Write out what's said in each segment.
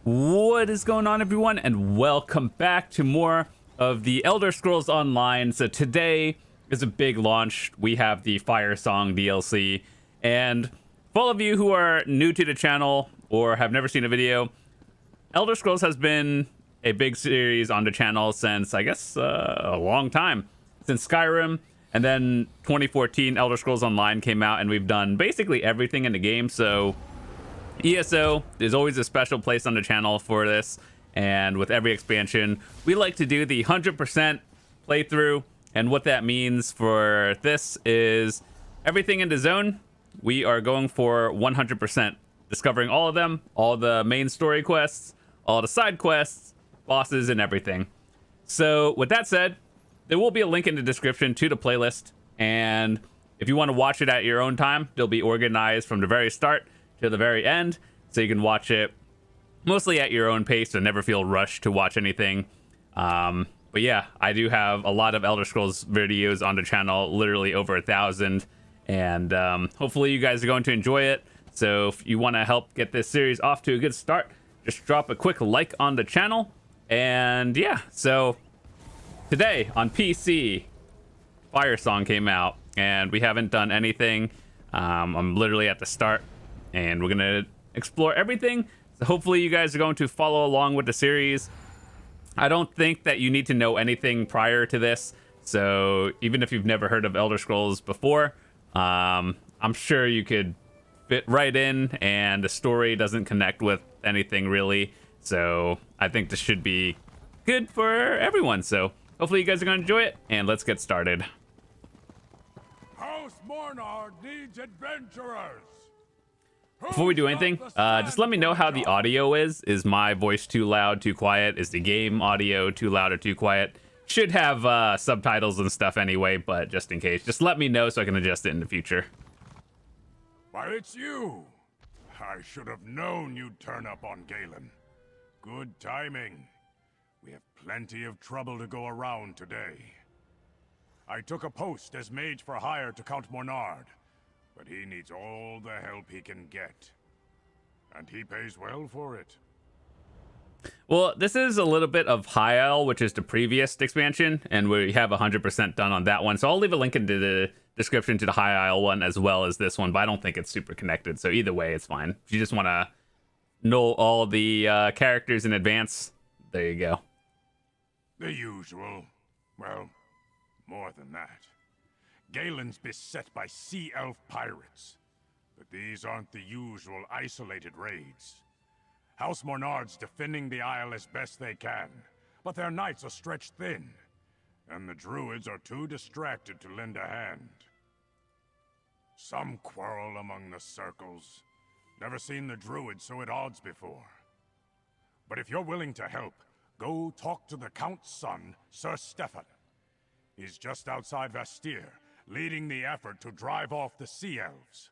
What is going on, everyone, and welcome back to more of the Elder Scrolls Online. So today is a big launch. We have the Firesong DLC, and for all of you who are new to the channel or have never seen a video, Elder Scrolls has been a big series on the channel since, I guess, a long time. Since Skyrim, and then 2014 Elder Scrolls Online came out, and we've done basically everything in the game. So ESO is always a special place on the channel for this, and with every expansion we like to do the 100% playthrough. And what that means for this is everything in the zone we are going for 100%, discovering all of them, all the main story quests, all the side quests, bosses, and everything. So with that said, there will be a link in the description to the playlist, and if you want to watch it at your own time, they'll be organized from the very start to the very end, so you can watch it mostly at your own pace and never feel rushed to watch anything. But yeah, I do have a lot of Elder Scrolls videos on the channel, literally over 1,000, and hopefully you guys are going to enjoy it. So if you want to help get this series off to a good start, just drop a quick like on the channel. And yeah, so today on PC, Firesong came out, and we haven't done anything. I'm literally at the start, and we're gonna explore everything. So hopefully you guys are going to follow along with the series. I don't think that you need to know anything prior to this, so even if you've never heard of Elder Scrolls before, I'm sure you could fit right in, and the story doesn't connect with anything really. So I think this should be good for everyone. So hopefully you guys are going to enjoy it, and let's get started. House Mornard needs adventurers. Before we do anything, just let me know how the audio is. Is my voice too loud, too quiet? Is the game audio too loud or too quiet? Should have subtitles and stuff anyway, but just in case, just let me know so I can adjust it in the future. Why, it's you. I should have known you'd turn up on Galen. Good timing. We have plenty of trouble to go around today. I took a post as mage for hire to Count Mornard, but he needs all the help he can get. And he pays well for it. Well, this is a little bit of High Isle, which is the previous expansion, and we have 100% done on that one. So I'll leave a link in the description to the High Isle one as well as this one, but I don't think it's super connected. So either way, it's fine. If you just want to know all the characters in advance, there you go. The usual. Well, more than that. Galen's beset by sea elf pirates. But these aren't the usual isolated raids. House Mornard's defending the Isle as best they can, but their knights are stretched thin, and the druids are too distracted to lend a hand. Some quarrel among the circles. Never seen the druids so at odds before. But if you're willing to help, go talk to the Count's son, Sir Stefan. He's just outside Vastir, leading the effort to drive off the Sea Elves.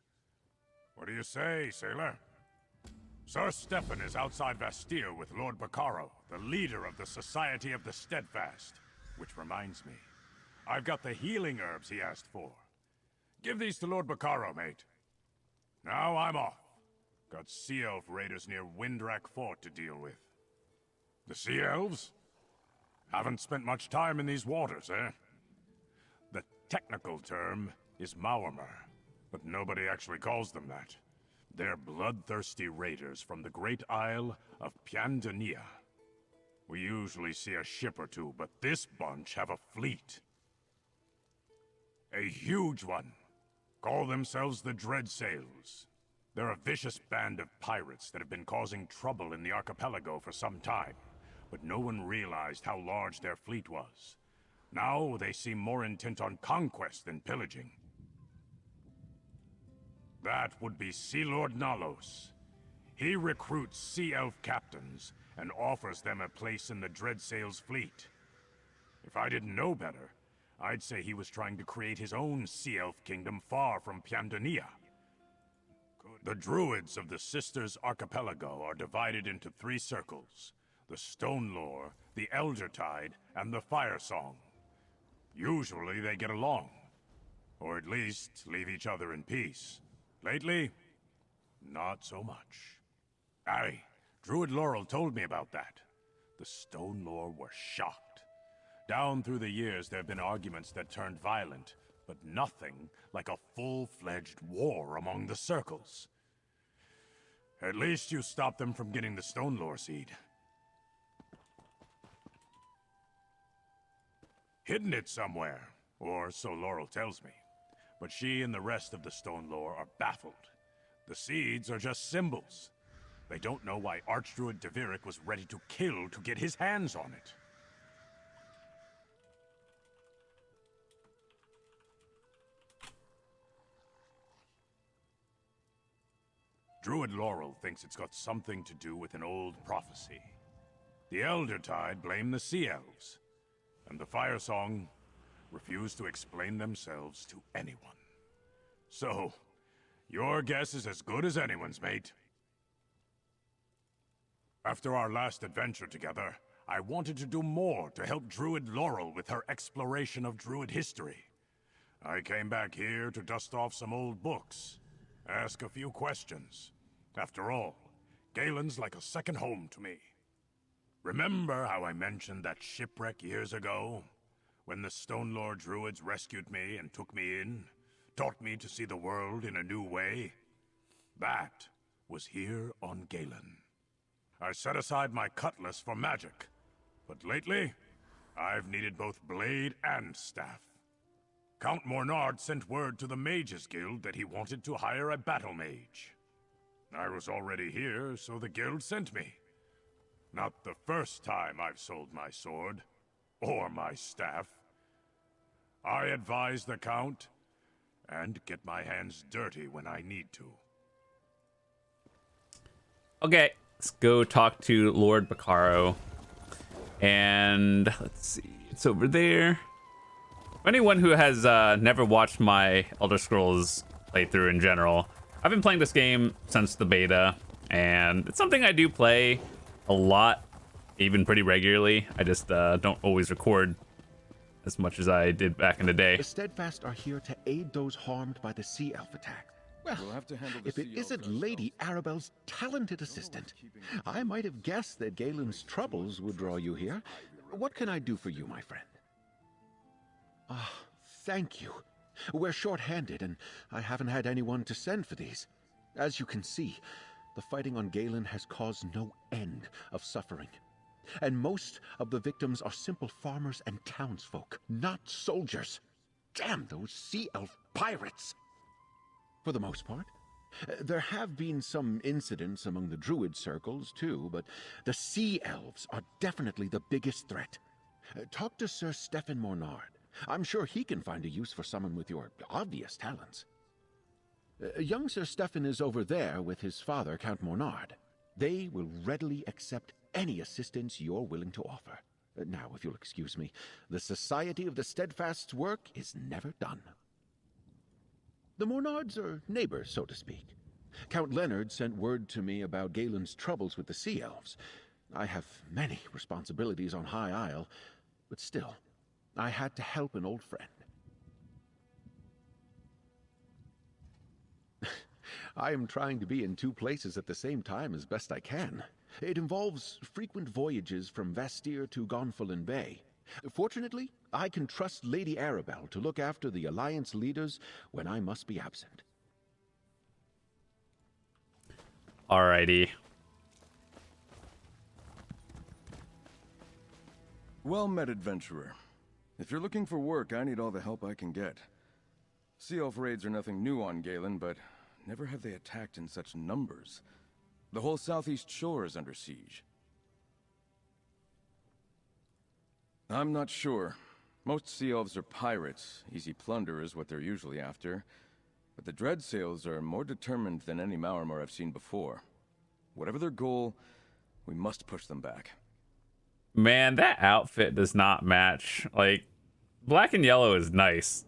What do you say, sailor? Sir Stefan is outside Vastir with Lord Baccaro, the leader of the Society of the Steadfast. Which reminds me, I've got the healing herbs he asked for. Give these to Lord Baccaro, mate. Now I'm off. Got Sea Elf raiders near Windrak Fort to deal with. The Sea Elves? Haven't spent much time in these waters, eh? The technical term is Maormer, but nobody actually calls them that. They're bloodthirsty raiders from the great isle of Pyandania. We usually see a ship or two, but this bunch have a fleet. A huge one. Call themselves the Dreadsails. They're a vicious band of pirates that have been causing trouble in the archipelago for some time, but no one realized how large their fleet was. Now they seem more intent on conquest than pillaging. That would be Sea Lord Nalos. He recruits Sea Elf captains and offers them a place in the Dreadsails fleet. If I didn't know better, I'd say he was trying to create his own Sea Elf kingdom far from Pyandania. The druids of the Sisters Archipelago are divided into 3 circles: the Stonelore, the Eldertide, and the Firesong. Usually they get along, or at least leave each other in peace. Lately, not so much. Aye, Druid Laurel told me about that. The Jonlaw were shocked. Down through the years, there have been arguments that turned violent, but nothing like a full-fledged war among the circles. At least you stopped them from getting the Jonlaw seed. Hidden it somewhere, or so Laurel tells me. But she and the rest of the Jonlaw are baffled. The seeds are just symbols. They don't know why Archdruid Devirik was ready to kill to get his hands on it. Druid Laurel thinks it's got something to do with an old prophecy. The Eldertide blame the Sea Elves, and the Firesong refuse to explain themselves to anyone. So, your guess is as good as anyone's, mate. After our last adventure together, I wanted to do more to help Druid Laurel with her exploration of Druid history. I came back here to dust off some old books, ask a few questions. After all, Galen's like a second home to me. Remember how I mentioned that shipwreck years ago? When the Jonlaw Druids rescued me and took me in, taught me to see the world in a new way? That was here on Galen. I set aside my cutlass for magic, but lately, I've needed both blade and staff. Count Mornard sent word to the Mages Guild that he wanted to hire a battle mage. I was already here, so the guild sent me. Not the first time I've sold my sword, or my staff. I advise the Count, and get my hands dirty when I need to. Okay, let's go talk to Lord Bacaro. And let's see, it's over there. For anyone who has never watched my Elder Scrolls playthrough in general, I've been playing this game since the beta, and it's something I do play a lot, even pretty regularly. I just don't always record as much as I did back in the day. The Steadfast are here to aid those harmed by the Sea Elf attack. Well, We'll have to handle the if it Sea Elves isn't Lady Arabelle's talented assistant, I might have guessed that Galen's troubles would draw you here. What can I do for you, my friend? Ah, thank you. We're short-handed, and I haven't had anyone to send for these. As you can see, the fighting on Galen has caused no end of suffering. And most of the victims are simple farmers and townsfolk, not soldiers. Damn those Sea Elf pirates! For the most part. There have been some incidents among the Druid circles, too, but the Sea Elves are definitely the biggest threat. Talk to Sir Stephen Mornard. I'm sure he can find a use for someone with your obvious talents. Young Sir Stephen is over there with his father, Count Mornard. They will readily accept any assistance you're willing to offer. Now, if you'll excuse me, the Society of the Steadfast's work is never done. The Mornards are neighbors, so to speak. Count Leonard sent word to me about Galen's troubles with the Sea Elves. I have many responsibilities on High Isle, but still, I had to help an old friend. I am trying to be in two places at the same time as best I can. It involves frequent voyages from Vastir to Gonfalon Bay. Fortunately, I can trust Lady Arabelle to look after the Alliance leaders when I must be absent. Alrighty. Well met, adventurer. If you're looking for work, I need all the help I can get. Sea Elf raids are nothing new on Galen, but never have they attacked in such numbers. The whole southeast shore is under siege. I'm not sure. Most Sea Elves are pirates. Easy plunder is what they're usually after. But the Dreadsails are more determined than any Maormer I've seen before. Whatever their goal, we must push them back. Man, that outfit does not match. Like, black and yellow is nice,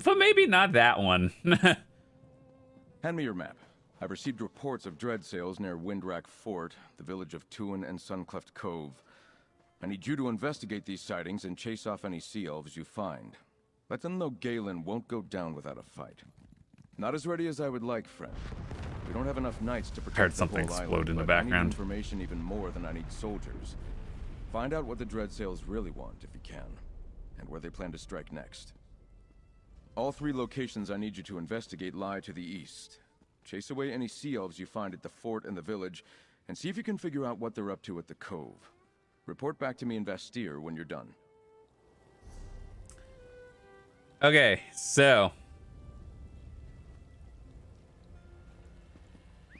but maybe not that one. Hand me your map. I've received reports of Dreadsails near Windrack Fort, the village of Tuin and Suncleft Cove. I need you to investigate these sightings and chase off any Sea Elves you find. Let them know Galen won't go down without a fight. Not as ready as I would like, friend. We don't have enough knights to protect Heard the something whole explode island, in the but I background. need information even more than I need soldiers. Find out what the Dreadsails really want, if you can, and where they plan to strike next. All 3 locations I need you to investigate lie to the east. Chase away any sea elves you find at the fort and the village, and see if you can figure out what they're up to at the cove. Report back to me in Vastir when you're done. Okay, so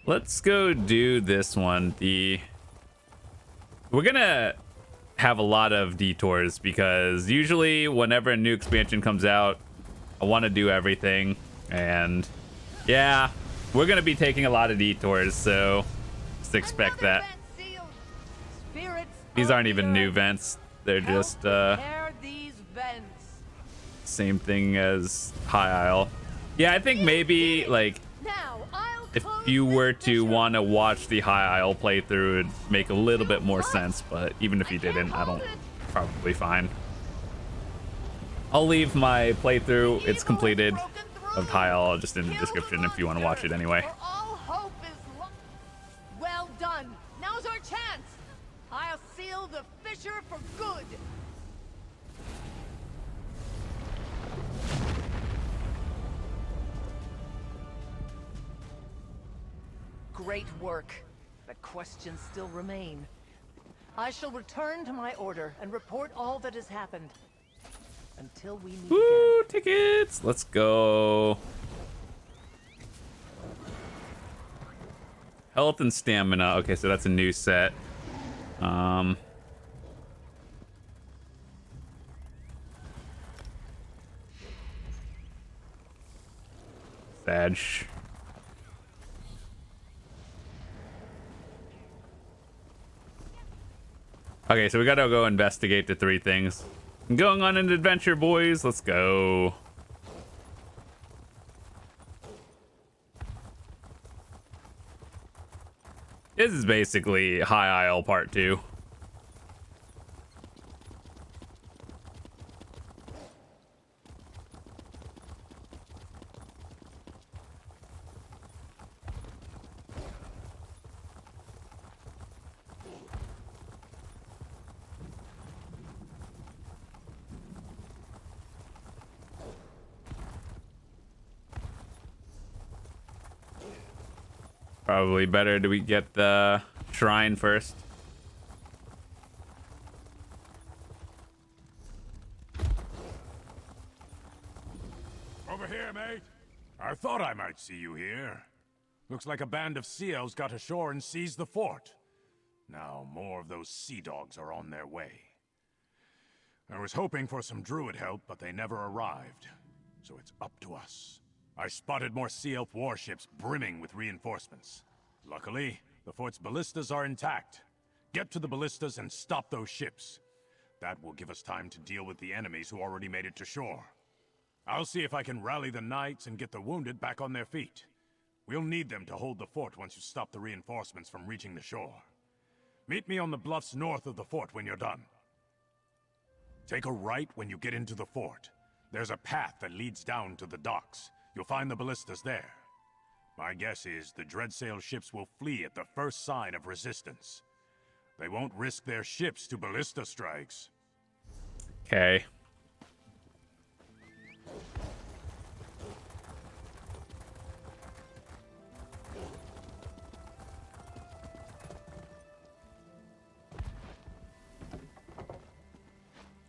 let's go do this one. We're gonna have a lot of detours because usually whenever a new expansion comes out, I want to do everything, and yeah, we're gonna be taking a lot of detours, so just expect that. These aren't even new vents, they're just same thing as High Isle. Yeah, I think maybe like if you were to want to watch the High Isle playthrough, it'd make a little bit more sense, but even if you didn't, I don't, probably fine. I'll leave my playthrough, it's completed, of High Isle just in the description if you want to watch it anyway. Well done. Now's our chance. I'll seal the fissure for good. Great work, but questions still remain. I shall return to my order and report all that has happened. Until we meet Woo, again. tickets! Let's go. Health and stamina. Okay, so that's a new set. Sag. Okay, so we gotta go investigate the 3 things. I'm going on an adventure, boys. Let's go. This is basically High Isle Part 2. Probably better do we get the shrine first. Over here, mate. I thought I might see you here. Looks like a band of sea elves got ashore and seized the fort. Now more of those sea dogs are on their way. I was hoping for some druid help, but they never arrived. So it's up to us. I spotted more sea elf warships brimming with reinforcements. Luckily, the fort's ballistas are intact. Get to the ballistas and stop those ships. That will give us time to deal with the enemies who already made it to shore. I'll see if I can rally the knights and get the wounded back on their feet. We'll need them to hold the fort once you stop the reinforcements from reaching the shore. Meet me on the bluffs north of the fort when you're done. Take a right when you get into the fort. There's a path that leads down to the docks. You'll find the ballistas there. My guess is the Dreadsail ships will flee at the first sign of resistance. They won't risk their ships to ballista strikes. Okay.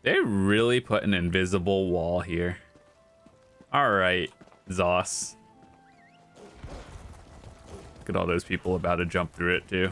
They really put an invisible wall here. All right, Zos. Look at all those people about to jump through it too.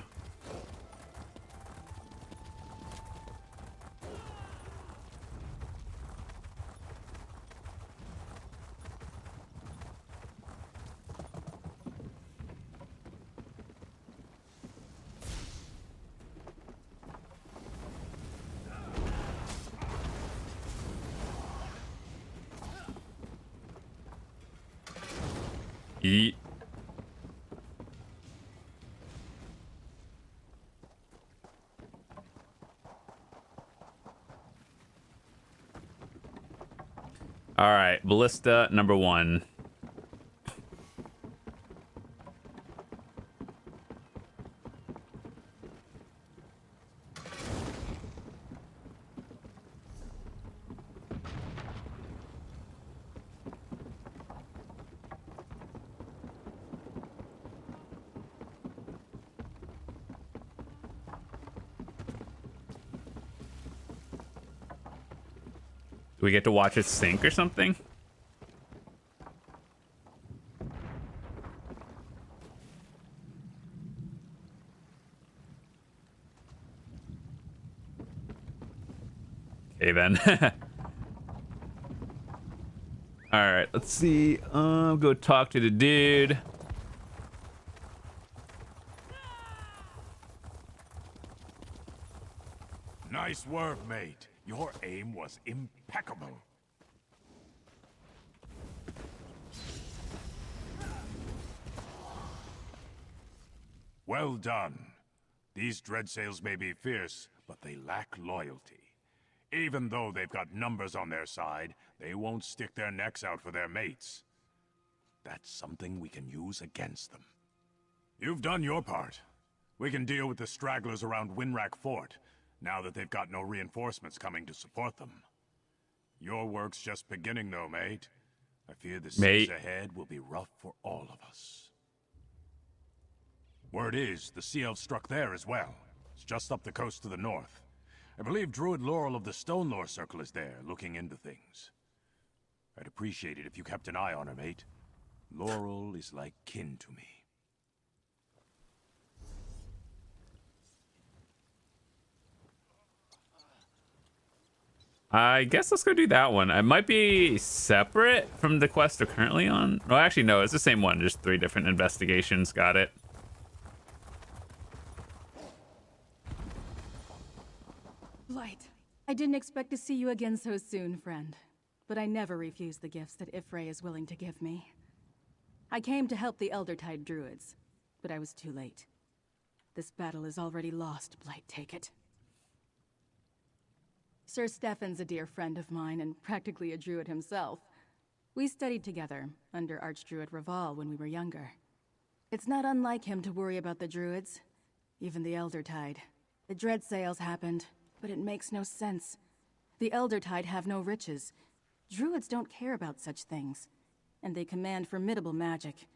Yeet. All right, ballista number 1. we get to watch it sink or something? Okay then. All right, let's see. Go talk to the dude. Nice work, mate. Your aim was impeccable. Well done. These dreadsails may be fierce, but they lack loyalty. Even though they've got numbers on their side, they won't stick their necks out for their mates. That's something we can use against them. You've done your part. We can deal with the stragglers around Winrack Fort, now that they've got no reinforcements coming to support them. Your work's just beginning though, mate. I fear the seas ahead will be rough for all of us. Word is, the Sea Elves struck there as well. It's just up the coast to the north. I believe Druid Laurel of the Stonelore Circle is there, looking into things. I'd appreciate it if you kept an eye on her, mate. Laurel is like kin to me. I guess let's go do that one. It might be separate from the quest we're currently on. Well, actually, no, it's the same one. Just 3 different investigations. Got it. Blight, I didn't expect to see you again so soon, friend. But I never refuse the gifts that Ifray is willing to give me. I came to help the Eldertide Druids, but I was too late. This battle is already lost, Blight, take it. Sir Stefan's a dear friend of mine and practically a druid himself. We studied together under Archdruid Raval when we were younger. It's not unlike him to worry about the druids, even the Eldertide. The Dreadsails happened, but it makes no sense. The Eldertide have no riches. Druids don't care about such things, and they command formidable magic.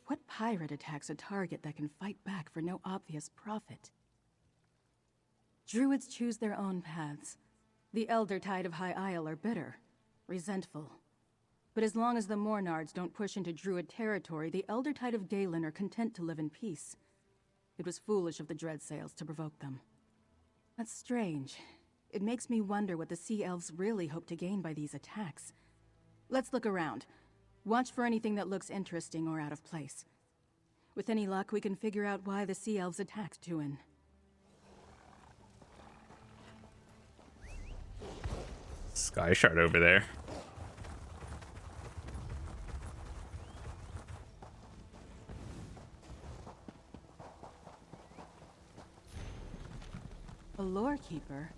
What pirate attacks a target that can fight back for no obvious profit? Druids choose their own paths. The Eldertide of High Isle are bitter, resentful. But as long as the Mornards don't push into Druid territory, the Eldertide of Galen are content to live in peace. It was foolish of the Dreadsails to provoke them. That's strange. It makes me wonder what the Sea Elves really hope to gain by these attacks. Let's look around. Watch for anything that looks interesting or out of place. With any luck, we can figure out why the Sea Elves attacked Tuin. Sky Shard over there. A lore keeper?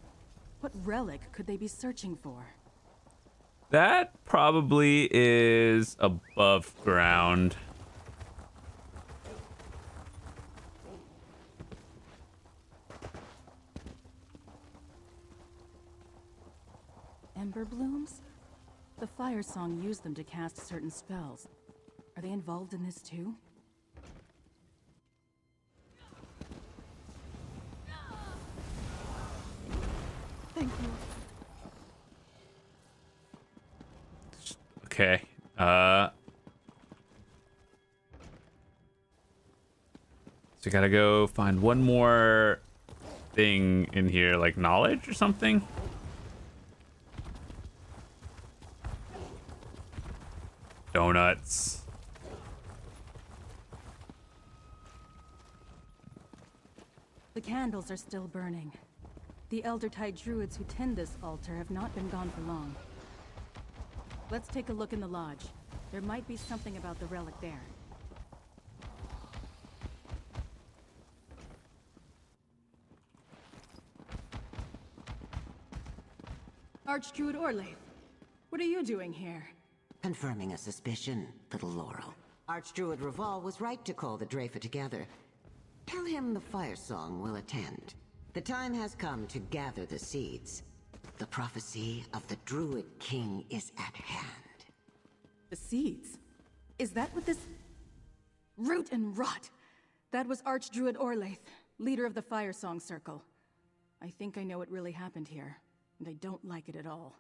What relic could they be searching for? That probably is above ground. Ember blooms? The Firesong used them to cast certain spells. Are they involved in this too? Thank you. Okay. So gotta go find one more thing in here, like knowledge or something. Donuts. The candles are still burning. The Eldertide Druids who tend this altar have not been gone for long. Let's take a look in the lodge. There might be something about the relic there. Archdruid Orlaith, what are you doing here? Confirming a suspicion, little Laurel. Archdruid Raval was right to call the Drafa together. Tell him the Firesong will attend. The time has come to gather the seeds. The prophecy of the Druid King is at hand. The seeds? Is that what this... Root and rot! That was Archdruid Orlaith, leader of the Firesong Circle. I think I know what really happened here, and I don't like it at all.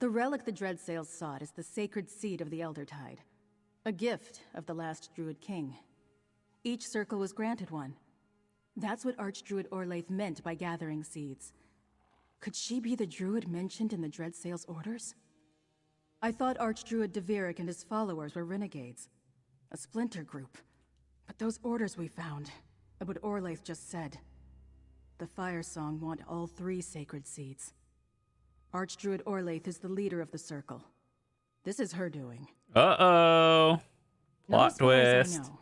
The relic the Dreadsails sought is the sacred seed of the Eldertide, a gift of the last Druid king. Each circle was granted one. That's what Archdruid Orlaith meant by gathering seeds. Could she be the druid mentioned in the Dreadsails orders? I thought Archdruid Deveric and his followers were renegades, a splinter group. But those orders we found, and what Orlaith just said, the Firesong want all 3 sacred seeds. Archdruid Orlaith is the leader of the circle. This is her doing. Uh-oh. Not as Plot far as I twist. know.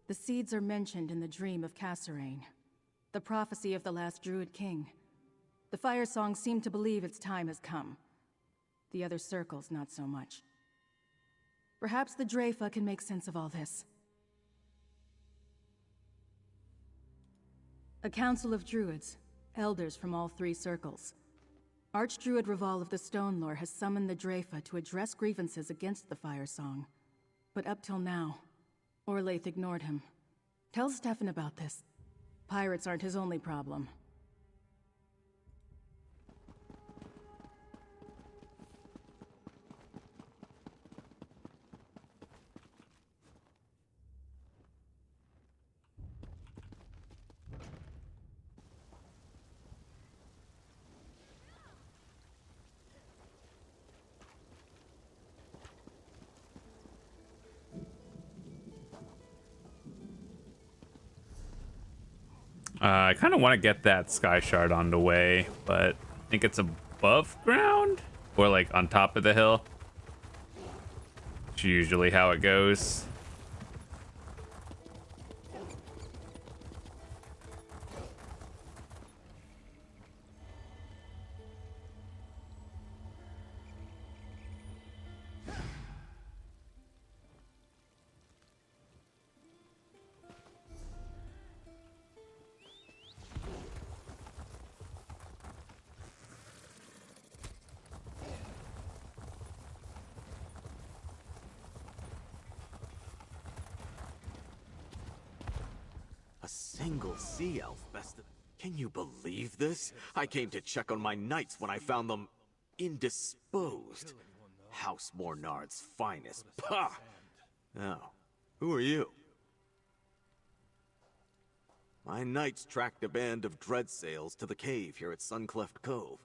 The seeds are mentioned in the dream of Cassarain, the prophecy of the last Druid king. The Firesong seem to believe its time has come. The other circles, not so much. Perhaps the Dreyfa can make sense of all this. A council of druids, elders from all 3 circles. Archdruid Reval of the Stone Lore has summoned the Dreyfa to address grievances against the Firesong. But up till now, Orlaith ignored him. Tell Stefan about this. Pirates aren't his only problem. I kind of want to get that sky shard on the way, but I think it's above ground or like on top of the hill. It's usually how it goes. A single sea elf bested. Can you believe this? I came to check on my knights when I found them indisposed. House Mornard's finest. Pah! Now, who are you? My knights tracked a band of Dreadsails to the cave here at Suncleft Cove.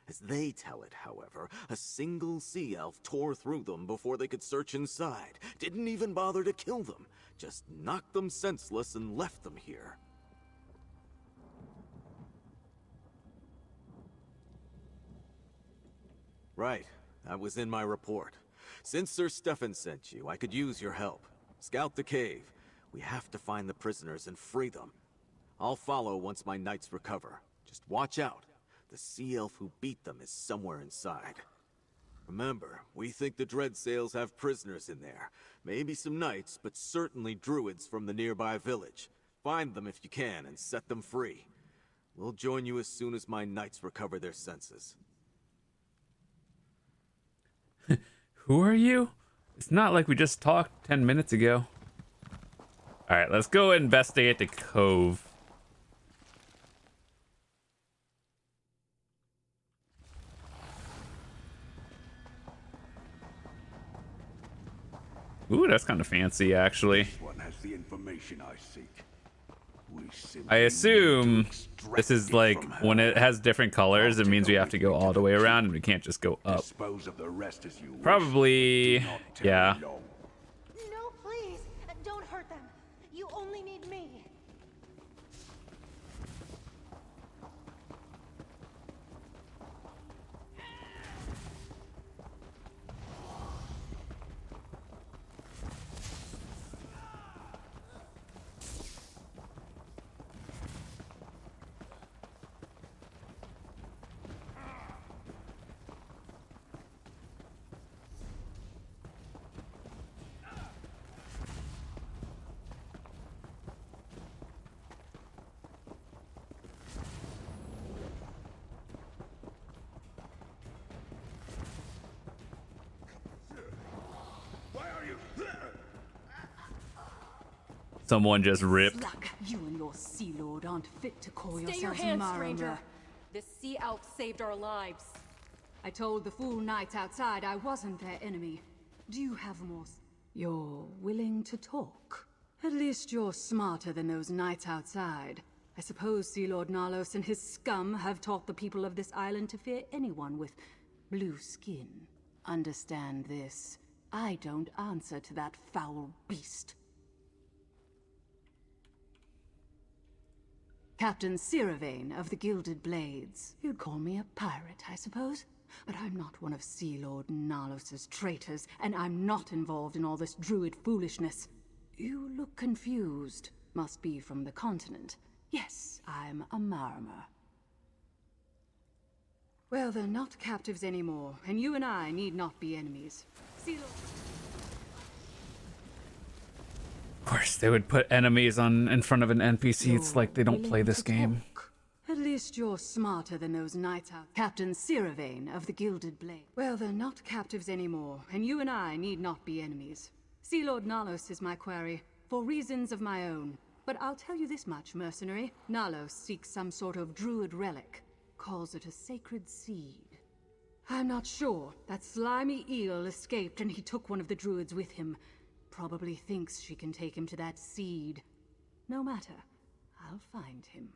As they tell it, however, a single sea elf tore through them before they could search inside. Didn't even bother to kill them. Just knocked them senseless and left them here. Right. That was in my report. Since Sir Stefan sent you, I could use your help. Scout the cave. We have to find the prisoners and free them. I'll follow once my knights recover. Just watch out. The sea elf who beat them is somewhere inside. Remember, we think the Dreadsails have prisoners in there. Maybe some knights, but certainly druids from the nearby village. Find them if you can and set them free. We'll join you as soon as my knights recover their senses. Who are you? It's not like we just talked 10 minutes ago. All right, let's go investigate the cove. Ooh, that's kind of fancy, actually. This one has the information I seek. I assume this is like when it has different colors, it means we have to go all the way around and we can't just go up. Dispose of the rest as you wish. Probably, Do not yeah. tarry long. No, please! Don't hurt them! You only need me! Someone just ripped. Luck, you and your sea lord aren't fit to call Stay your yourselves hands, Marauder. stranger. This sea elf saved our lives. I told the fool knights outside I wasn't their enemy. Do you have more? You're willing to talk? At least you're smarter than those knights outside. I suppose Sea Lord Nalos and his scum have taught the people of this island to fear anyone with blue skin. Understand this. I don't answer to that foul beast. Captain Siravane of the Gilded Blades. You'd call me a pirate, I suppose? But I'm not one of Sea Lord Nalos' traitors, and I'm not involved in all this druid foolishness. You look confused. Must be from the continent. Yes, I'm a Marmer. Well, they're not captives anymore, and you and I need not be enemies. Sea Lord... Of course, they would put enemies in front of an NPC. It's like they don't play this game. At least you're smarter than those knights out. Captain Siravane of the Gilded Blade. Well, they're not captives anymore, and you and I need not be enemies. Sea Lord Nalos is my quarry, for reasons of my own. But I'll tell you this much, mercenary. Nalos seeks some sort of druid relic. Calls it a sacred seed. I'm not sure. That slimy eel escaped and he took one of the druids with him. Probably thinks she can take him to that seed. No matter. I'll find him.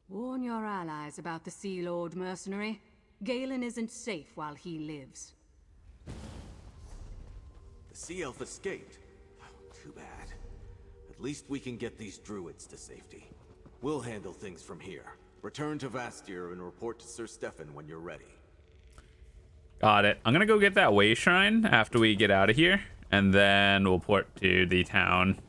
Warn your allies about the Sea Lord, mercenary. Galen isn't safe while he lives. The Sea Elf escaped. Too bad. At least we can get these druids to safety. We'll handle things from here. Return to Vastir and report to Sir Stefan when you're ready. Got it. I'm gonna go get that way shrine after we get out of here, and then we'll port to the town.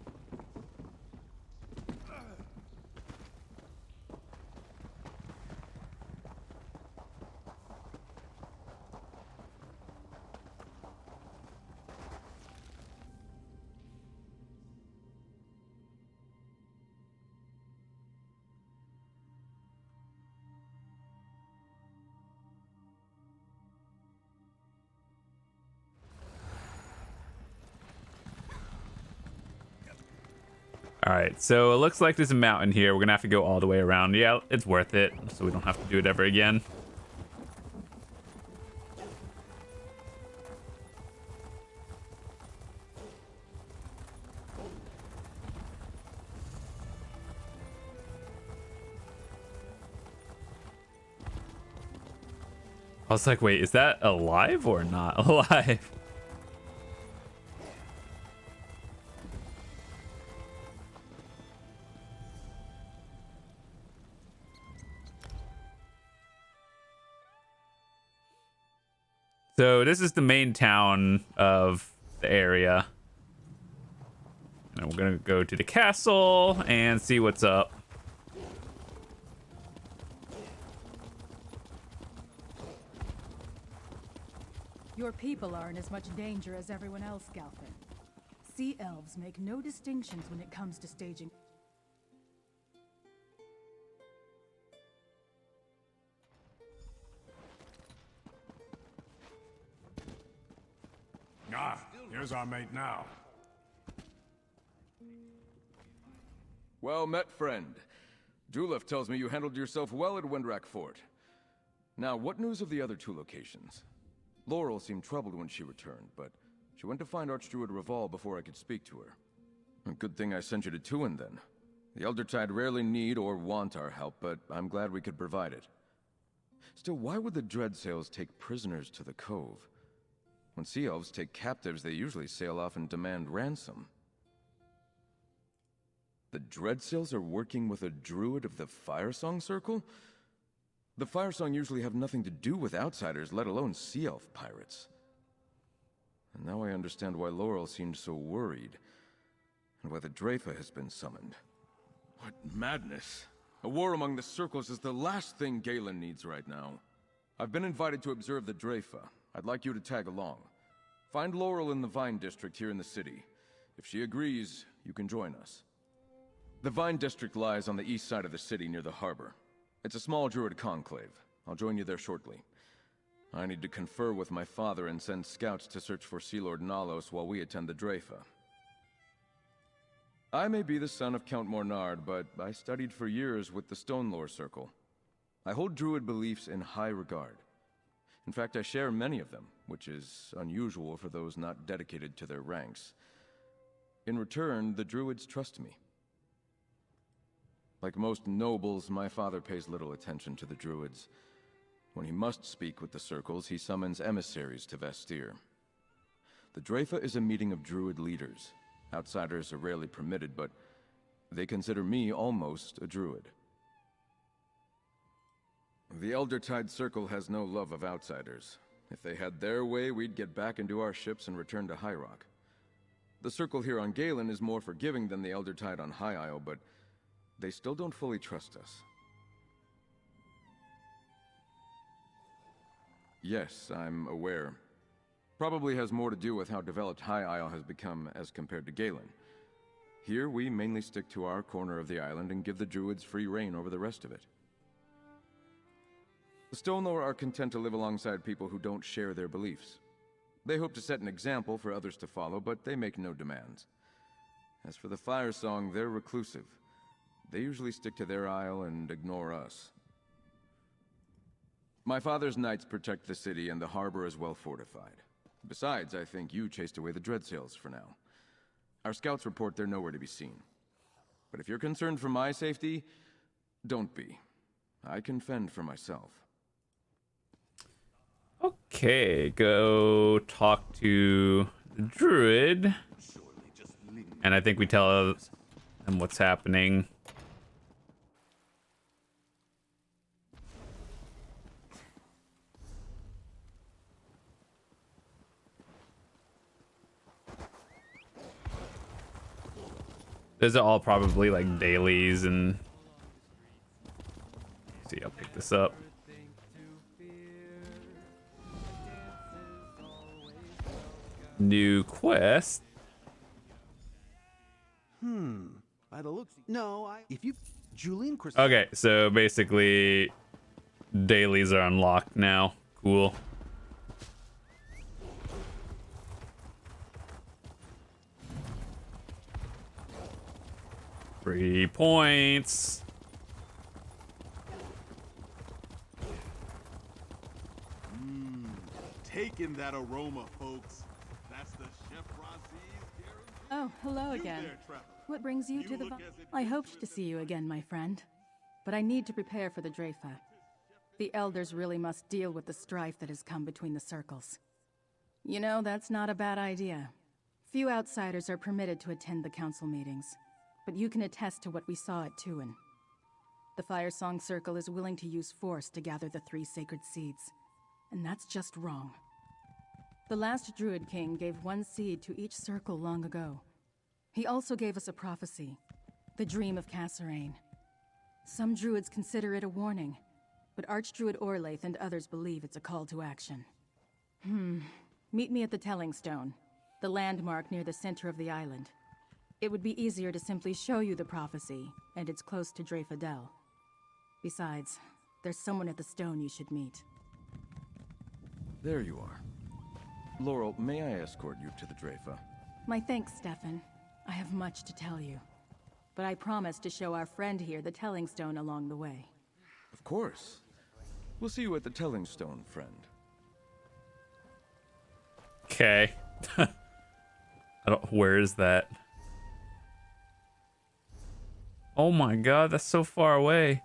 All right, so it looks like there's a mountain here. We're gonna have to go all the way around. Yeah, it's worth it, so we don't have to do it ever again. I was like, wait, is that alive or not alive? So this is the main town of the area. And we're gonna go to the castle and see what's up. Your people are in as much danger as everyone else, Galfin. Sea elves make no distinctions when it comes to staging. Ah, here's our mate now. Well met, friend. Julef tells me you handled yourself well at Windrak Fort. Now, what news of the other two locations? Laurel seemed troubled when she returned, but she went to find Archdruid Reval before I could speak to her. A good thing I sent you to Tuin, then. The Eldertide rarely need or want our help, but I'm glad we could provide it. Still, why would the Dreadsails take prisoners to the Cove? When Sea Elves take captives, they usually sail off and demand ransom. The Dreadsails are working with a druid of the Firesong Circle? The Firesong usually have nothing to do with outsiders, let alone Sea Elf pirates. And now I understand why Laurel seemed so worried, and why the Dreyfa has been summoned. What madness! A war among the circles is the last thing Galen needs right now. I've been invited to observe the Dreyfa. I'd like you to tag along. Find Laurel in the Vine District here in the city. If she agrees, you can join us. The Vine District lies on the east side of the city near the harbor. It's a small druid conclave. I'll join you there shortly. I need to confer with my father and send scouts to search for Sea Lord Nalos while we attend the Dreyfa. I may be the son of Count Mornard, but I studied for years with the Stonelore Circle. I hold druid beliefs in high regard. In fact, I share many of them, which is unusual for those not dedicated to their ranks. In return, the druids trust me. Like most nobles, my father pays little attention to the druids. When he must speak with the circles, he summons emissaries to Vestir. The Dreyfa is a meeting of druid leaders. Outsiders are rarely permitted, but they consider me almost a druid. The Eldertide Circle has no love of outsiders. If they had their way, we'd get back into our ships and return to High Rock. The Circle here on Galen is more forgiving than the Eldertide on High Isle, but they still don't fully trust us. Yes, I'm aware. Probably has more to do with how developed High Isle has become as compared to Galen. Here, we mainly stick to our corner of the island and give the druids free reign over the rest of it. The Stonelore are content to live alongside people who don't share their beliefs. They hope to set an example for others to follow, but they make no demands. As for the Firesong, they're reclusive. They usually stick to their isle and ignore us. My father's knights protect the city, and the harbor is well fortified. Besides, I think you chased away the Dreadsails for now. Our scouts report they're nowhere to be seen. But if you're concerned for my safety, don't be. I can fend for myself. Okay, go talk to the druid. And I think we tell them what's happening. Those are all probably like dailies and... See, I'll pick this up. New quest. By the looks, no, if you, Julian Chris. Okay, so basically, dailies are unlocked now. Cool. Free points. Taking that aroma, folks. That's the Chef Razi's. Oh, hello again. What brings you to the... I hoped to see you again, my friend. But I need to prepare for the Dreyfa. The Elders really must deal with the strife that has come between the circles. You know, that's not a bad idea. Few outsiders are permitted to attend the council meetings, but you can attest to what we saw at Tuin. The Firesong Circle is willing to use force to gather the 3 sacred seeds, and that's just wrong. The last Druid King gave 1 seed to each circle long ago. He also gave us a prophecy, the Dream of Kasserine. Some Druids consider it a warning, but Archdruid Orlaith and others believe it's a call to action. Meet me at the Telling Stone, the landmark near the center of the island. It would be easier to simply show you the prophecy, and it's close to Dreyfa Dell. Besides, there's someone at the stone you should meet. There you are. Laurel, may I escort you to the Dreyfa? My thanks, Stefan. I have much to tell you. But I promise to show our friend here the Telling Stone along the way. Of course. We'll see you at the Telling Stone, friend. Okay. Where is that? Oh my god, that's so far away.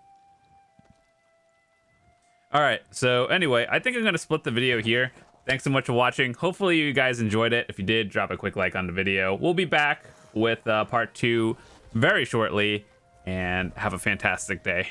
Alright, so anyway, I think I'm going to split the video here. Thanks so much for watching. Hopefully you guys enjoyed it. If you did, drop a quick like on the video. We'll be back with part 2 very shortly, and have a fantastic day.